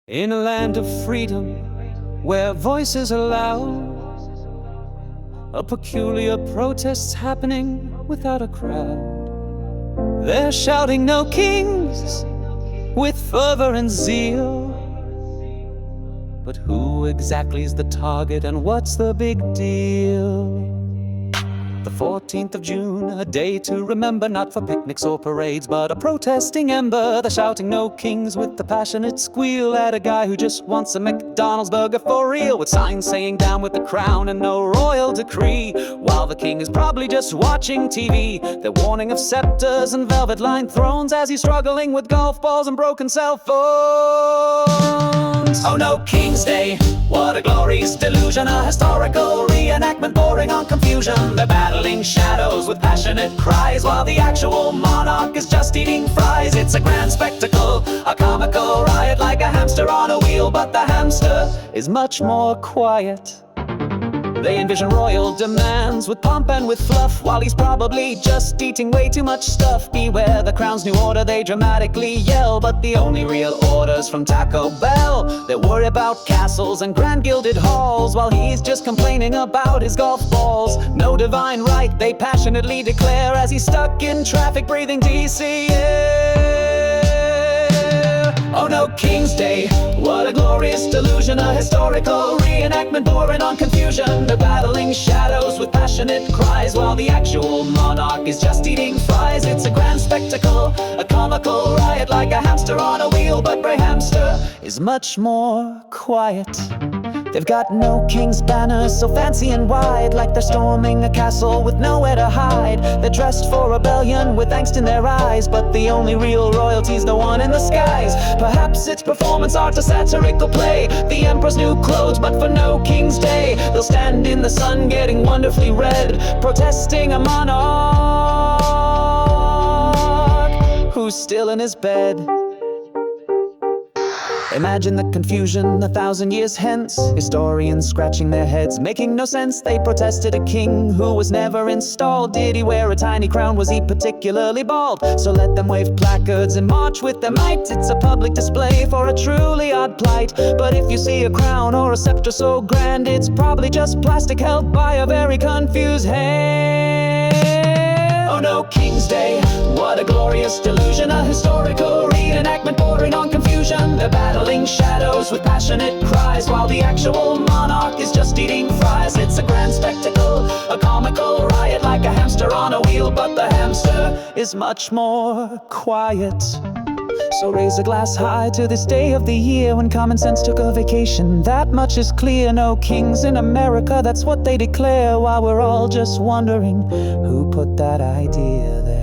In a land of freedom, where voices are loud, a peculiar protest's happening without a crowd. They're shouting "No kings" with fervor and zeal. But who exactly is the target, and what's the big deal? The 14th of June, a day to remember, not for picnics or parades, but a protesting ember. They're shouting "No kings" with the passionate squeal at a guy who just wants a McDonald's burger for real, with signs saying "Down with the crown" and no royal decree, while the king is probably just watching TV. They're warning of scepters and velvet-lined thrones as he's struggling with golf balls and broken cell phones. Oh no, King's Day, what a glorious delusion, a historical reenactment bordering on confusion. They're battling shadows with passionate cries, while the actual monarch is just eating fries. It's a grand spectacle, a comical riot, like a hamster on a wheel, but the hamster is much more quiet. They envision royal demands with pomp and with fluff, while he's probably just eating way too much stuff. Beware the crown's new order, they dramatically yell, but the only real order's from Taco Bell. They worry about castles and grand gilded halls, while he's just complaining about his golf balls. No divine right, they passionately declare, as he's stuck in traffic breathing DC air. Oh no, King's Day, what a glorious delusion, a historical reenactment bordering on confusion. They're battling shadows with passionate cries, while the actual monarch is just eating fries. It's a grand spectacle, a comical riot, like a hamster on a wheel, but Bray Hamster is much more quiet. They've got no king's banners so fancy and wide, like they're storming a castle with nowhere to hide. They're dressed for rebellion with angst in their eyes, but the only real royalty's the one in the skies. Perhaps it's performance art, a satirical play, the emperor's new clothes, but for no King's Day. They'll stand in the sun getting wonderfully red, protesting a monarch who's still in his bed. Imagine the confusion 1,000 years hence, historians scratching their heads, making no sense. They protested a king who was never installed. Did he wear a tiny crown? Was he particularly bald? So let them wave placards and march with their might. It's a public display for a truly odd plight. But if you see a crown or a scepter so grand, it's probably just plastic held by a very confused hand. Oh no, King's Day, what a glorious delusion, a historical reenactment bordering on confusion. They're battling shadows with passionate cries, while the actual monarch is just eating fries. It's a grand spectacle, a comical riot, like a hamster on a wheel, but the hamster is much more quiet. So raise a glass high to this day of the year when common sense took a vacation. That much is clear, no kings in America, that's what they declare, while we're all just wondering who put that idea there.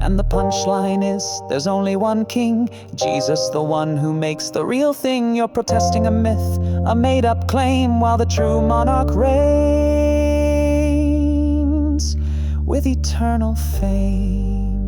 And the punchline is, there's only one king, Jesus, the one who makes the real thing. You're protesting a myth, a made-up claim, while the true monarch reigns with eternal fame.